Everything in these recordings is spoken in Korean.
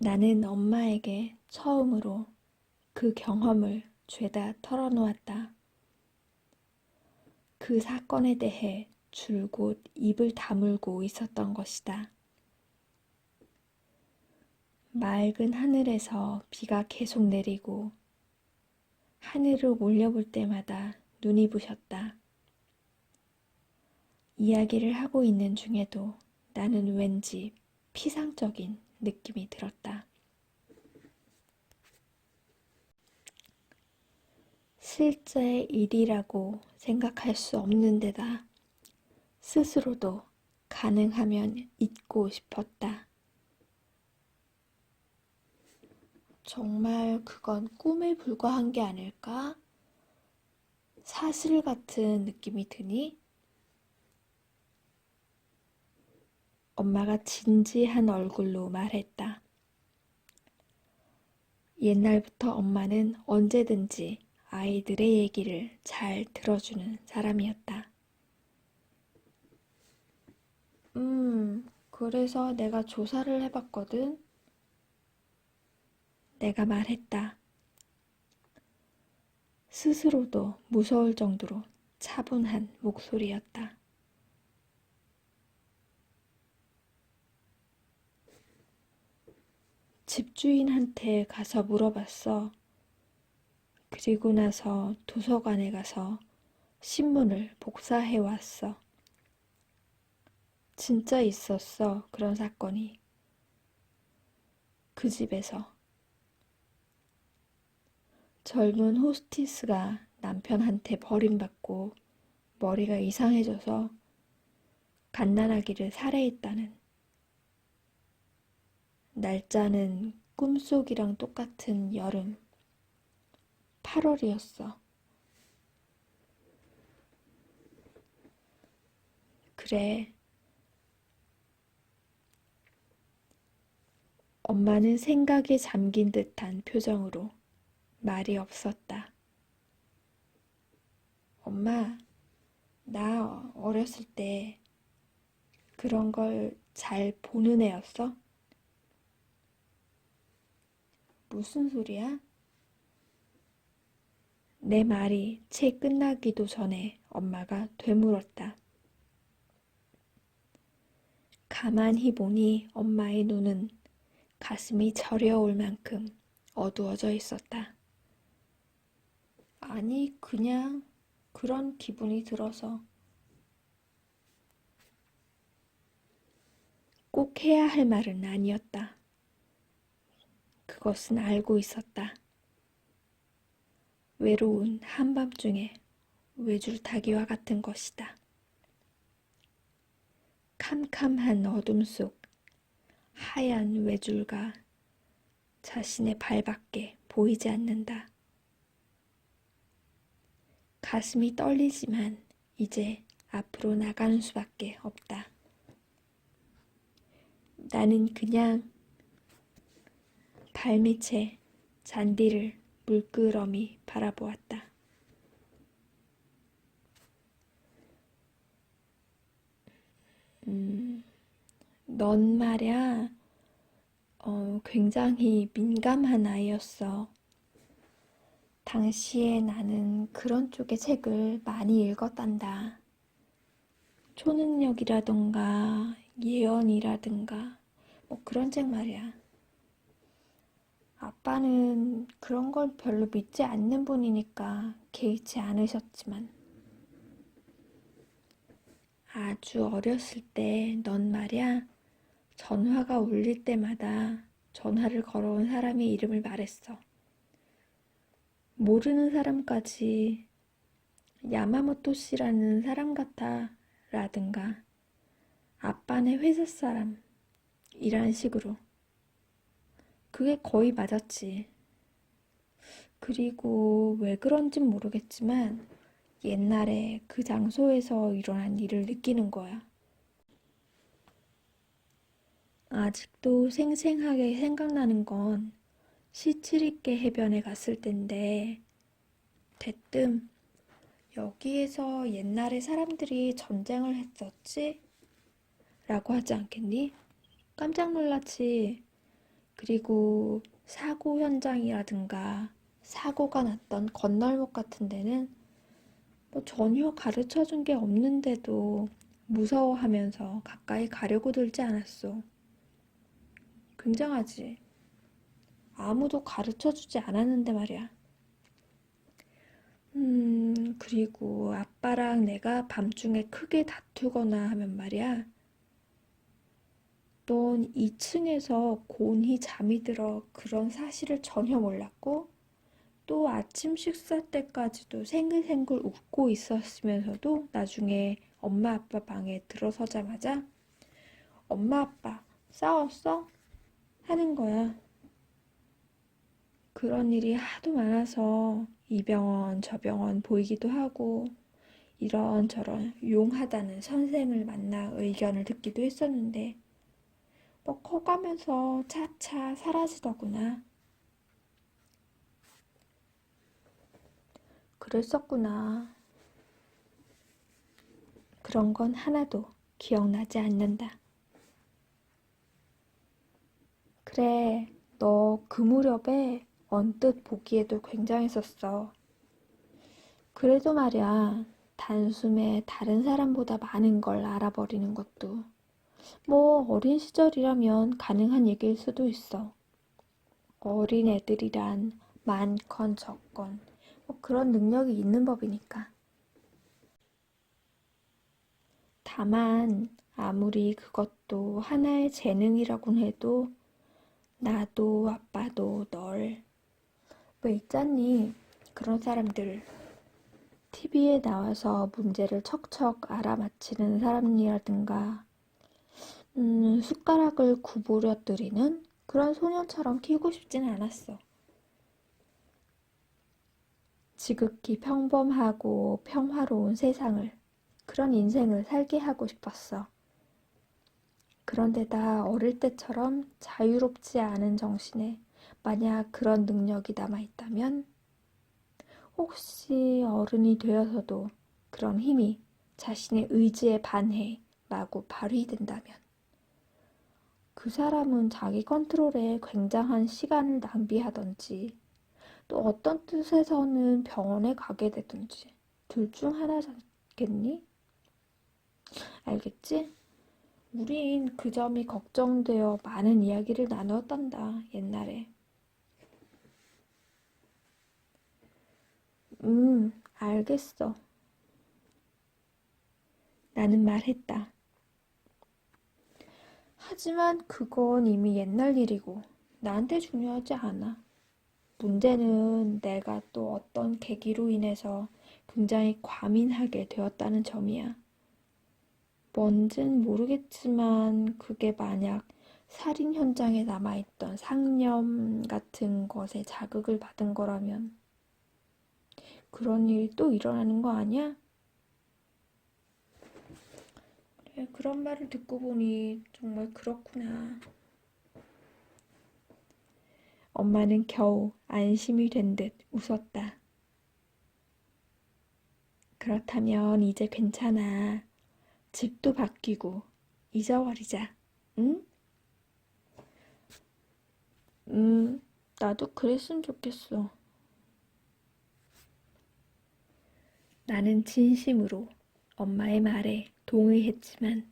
나는 엄마에게 처음으로 그 경험을 죄다 털어놓았다. 그 사건에 대해 줄곧 입을 다물고 있었던 것이다. 맑은 하늘에서 비가 계속 내리고 하늘을 올려볼 때마다 눈이 부셨다. 이야기를 하고 있는 중에도 나는 왠지 피상적인 느낌이 들었다. 실제 일이라고 생각할 수 없는 데다 스스로도 가능하면 잊고 싶었다. 정말 그건 꿈에 불과한 게 아닐까? 사실 같은 느낌이 드니? 엄마가 진지한 얼굴로 말했다. 옛날부터 엄마는 언제든지 아이들의 얘기를 잘 들어주는 사람이었다. 그래서 내가 조사를 해봤거든. 내가 말했다. 스스로도 무서울 정도로 차분한 목소리였다. 집주인한테 가서 물어봤어. 그리고 나서 도서관에 가서 신문을 복사해 왔어. 진짜 있었어, 그런 사건이. 그 집에서. 젊은 호스티스가 남편한테 버림받고 머리가 이상해져서 갓난아기를 살해했다는. 날짜는 꿈속이랑 똑같은 여름. 8월이었어. 그래. 엄마는 생각에 잠긴 듯한 표정으로 말이 없었다. 엄마, 나 어렸을 때 그런 걸 잘 보는 애였어? 무슨 소리야? 내 말이 채 끝나기도 전에 엄마가 되물었다. 가만히 보니 엄마의 눈은 가슴이 저려올 만큼 어두워져 있었다. 아니, 그냥 그런 기분이 들어서. 꼭 해야 할 말은 아니었다. 그것은 알고 있었다. 외로운 한밤중에 외줄타기와 같은 것이다. 캄캄한 어둠 속 하얀 외줄과 자신의 발밖에 보이지 않는다. 가슴이 떨리지만 이제 앞으로 나가는 수밖에 없다. 나는 그냥 발밑에 잔디를 물끄러미 바라보았다. 넌 말야, 굉장히 민감한 아이였어. 당시에 나는 그런 쪽의 책을 많이 읽었단다. 초능력이라던가 예언이라든가 뭐 그런 책 말이야. 아빠는 그런 걸 별로 믿지 않는 분이니까 개의치 않으셨지만 아주 어렸을 때 넌 말이야 전화가 울릴 때마다 전화를 걸어온 사람의 이름을 말했어. 모르는 사람까지 야마모토 씨라는 사람 같아 라든가 아빠네 회사 사람 이런 식으로. 그게 거의 맞았지. 그리고 왜 그런진 모르겠지만 옛날에 그 장소에서 일어난 일을 느끼는 거야. 아직도 생생하게 생각나는 건 시치리케 해변에 갔을 텐데 대뜸 여기에서 옛날에 사람들이 전쟁을 했었지? 라고 하지 않겠니? 깜짝 놀랐지. 그리고 사고 현장이라든가 사고가 났던 건널목 같은 데는 뭐 전혀 가르쳐 준 게 없는데도 무서워하면서 가까이 가려고 들지 않았어. 굉장하지. 아무도 가르쳐 주지 않았는데 말이야. 그리고 아빠랑 내가 밤중에 크게 다투거나 하면 말이야. 넌 2층에서 곤히 잠이 들어 그런 사실을 전혀 몰랐고, 또 아침 식사 때까지도 생글생글 웃고 있었으면서도 나중에 엄마 아빠 방에 들어서자마자 엄마 아빠 싸웠어? 하는 거야. 그런 일이 하도 많아서 이 병원 저 병원 보이기도 하고 이런저런 용하다는 선생을 만나 의견을 듣기도 했었는데 뭐 커가면서 차차 사라지더구나. 그랬었구나. 그런 건 하나도 기억나지 않는다. 그래, 너 그 무렵에 언뜻 보기에도 굉장했었어. 그래도 말이야, 단숨에 다른 사람보다 많은 걸 알아버리는 것도 뭐 어린 시절이라면 가능한 얘기일 수도 있어. 어린 애들이란 많건 적건 뭐 그런 능력이 있는 법이니까. 다만 아무리 그것도 하나의 재능이라곤 해도 나도 아빠도 널 왜 있잖니? 그런 사람들 TV에 나와서 문제를 척척 알아맞히는 사람이라든가 숟가락을 구부러뜨리는 그런 소년처럼 키우고 싶진 않았어. 지극히 평범하고 평화로운 세상을, 그런 인생을 살게 하고 싶었어. 그런데다 어릴 때처럼 자유롭지 않은 정신에 만약 그런 능력이 남아있다면 혹시 어른이 되어서도 그런 힘이 자신의 의지에 반해 마구 발휘된다면 그 사람은 자기 컨트롤에 굉장한 시간을 낭비하던지 또 어떤 뜻에서는 병원에 가게 되든지 둘 중 하나잖겠니? 알겠지? 우린 그 점이 걱정되어 많은 이야기를 나누었단다, 옛날에. 알겠어. 나는 말했다. 하지만 그건 이미 옛날 일이고 나한테 중요하지 않아. 문제는 내가 또 어떤 계기로 인해서 굉장히 과민하게 되었다는 점이야. 뭔진 모르겠지만 그게 만약 살인 현장에 남아있던 상념 같은 것에 자극을 받은 거라면 그런 일이 또 일어나는 거 아니야? 그래, 그런 말을 듣고 보니 정말 그렇구나. 엄마는 겨우 안심이 된 듯 웃었다. 그렇다면 이제 괜찮아. 집도 바뀌고 잊어버리자. 응? 나도 그랬으면 좋겠어. 나는 진심으로 엄마의 말에 동의했지만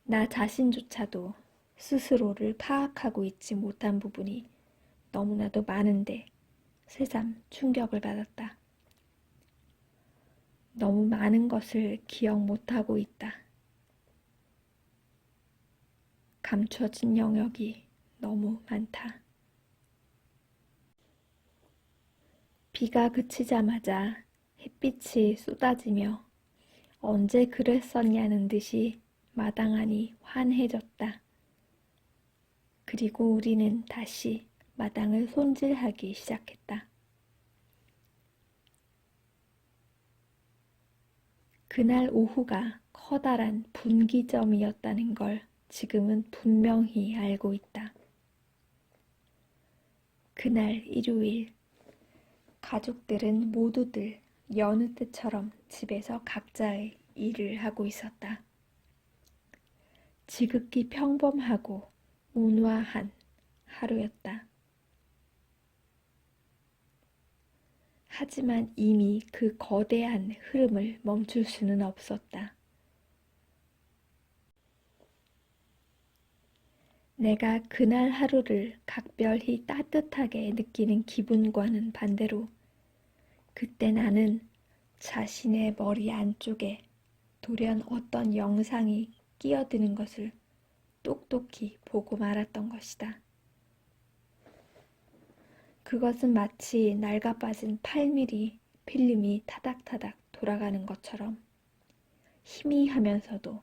나 자신조차도 스스로를 파악하고 있지 못한 부분이 너무나도 많은데 새삼 충격을 받았다. 너무 많은 것을 기억 못하고 있다. 감춰진 영역이 너무 많다. 비가 그치자마자 햇빛이 쏟아지며 언제 그랬었냐는 듯이 마당 안이 환해졌다. 그리고 우리는 다시 마당을 손질하기 시작했다. 그날 오후가 커다란 분기점이었다는 걸 지금은 분명히 알고 있다. 그날 일요일, 가족들은 모두들 여느 때처럼 집에서 각자의 일을 하고 있었다. 지극히 평범하고 온화한 하루였다. 하지만 이미 그 거대한 흐름을 멈출 수는 없었다. 내가 그날 하루를 각별히 따뜻하게 느끼는 기분과는 반대로 그때 나는 자신의 머리 안쪽에 돌연 어떤 영상이 끼어드는 것을 똑똑히 보고 말았던 것이다. 그것은 마치 낡아빠진 8mm 필름이 타닥타닥 돌아가는 것처럼 희미하면서도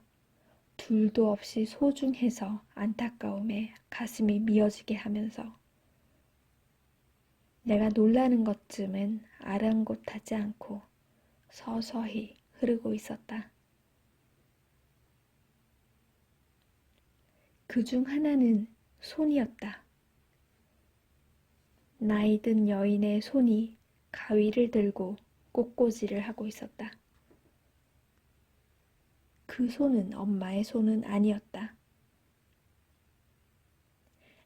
둘도 없이 소중해서 안타까움에 가슴이 미어지게 하면서 내가 놀라는 것쯤은 아랑곳하지 않고 서서히 흐르고 있었다. 그중 하나는 손이었다. 나이든 여인의 손이 가위를 들고 꽃꽂이를 하고 있었다. 그 손은 엄마의 손은 아니었다.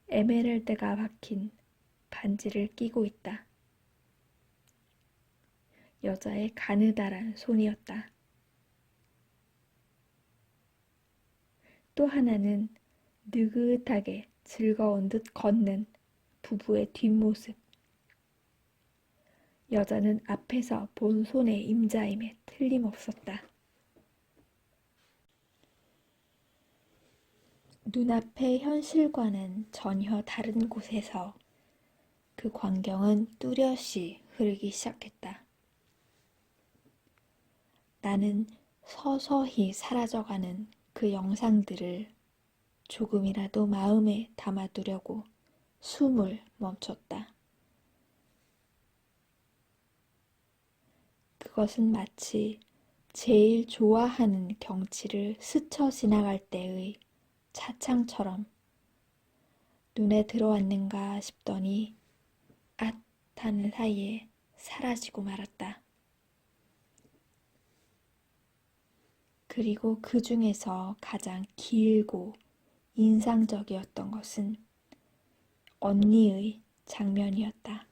에메랄드가 박힌 반지를 끼고 있다. 여자의 가느다란 손이었다. 또 하나는 느긋하게 즐거운 듯 걷는 부부의 뒷모습. 여자는 앞에서 본 손의 임자임에 틀림없었다. 눈앞의 현실과는 전혀 다른 곳에서 그 광경은 뚜렷이 흐르기 시작했다. 나는 서서히 사라져가는 그 영상들을 조금이라도 마음에 담아두려고 숨을 멈췄다. 그것은 마치 제일 좋아하는 경치를 스쳐 지나갈 때의 차창처럼 눈에 들어왔는가 싶더니 앗 하는 사이에 사라지고 말았다. 그리고 그 중에서 가장 길고 인상적이었던 것은 언니의 장면이었다.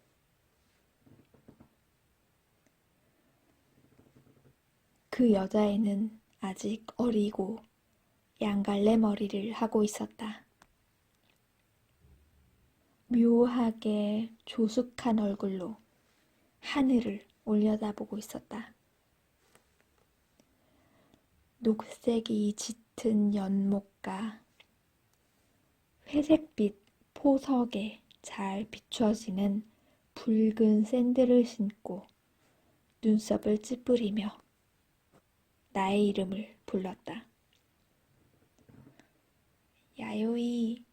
그 여자애는 아직 어리고 양갈래 머리를 하고 있었다. 묘하게 조숙한 얼굴로 하늘을 올려다보고 있었다. 녹색이 짙은 연못과 회색빛 포석에 잘 비춰지는 붉은 샌들을 신고 눈썹을 찌푸리며 나의 이름을 불렀다. 야요이.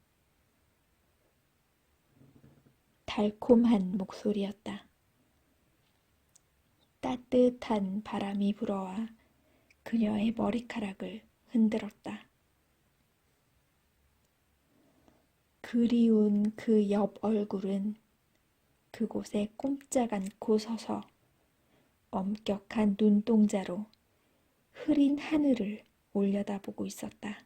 달콤한 목소리였다. 따뜻한 바람이 불어와 그녀의 머리카락을 흔들었다. 그리운 그 옆 얼굴은 그곳에 꼼짝 않고 서서 엄격한 눈동자로 흐린 하늘을 올려다보고 있었다.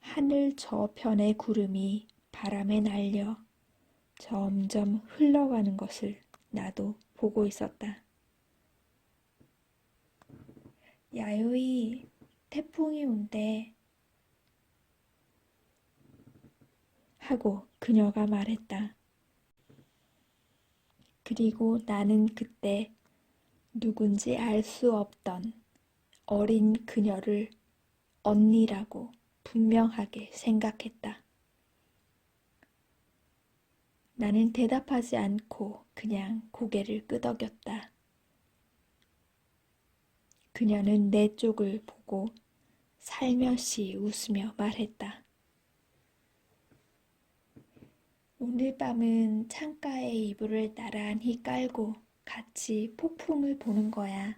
하늘 저편의 구름이 바람에 날려 점점 흘러가는 것을 나도 보고 있었다. 야요이, 태풍이 온대. 하고 그녀가 말했다. 그리고 나는 그때 누군지 알 수 없던 어린 그녀를 언니라고 분명하게 생각했다. 나는 대답하지 않고 그냥 고개를 끄덕였다. 그녀는 내 쪽을 보고 살며시 웃으며 말했다. 오늘 밤은 창가에 이불을 나란히 깔고 같이 폭풍을 보는 거야.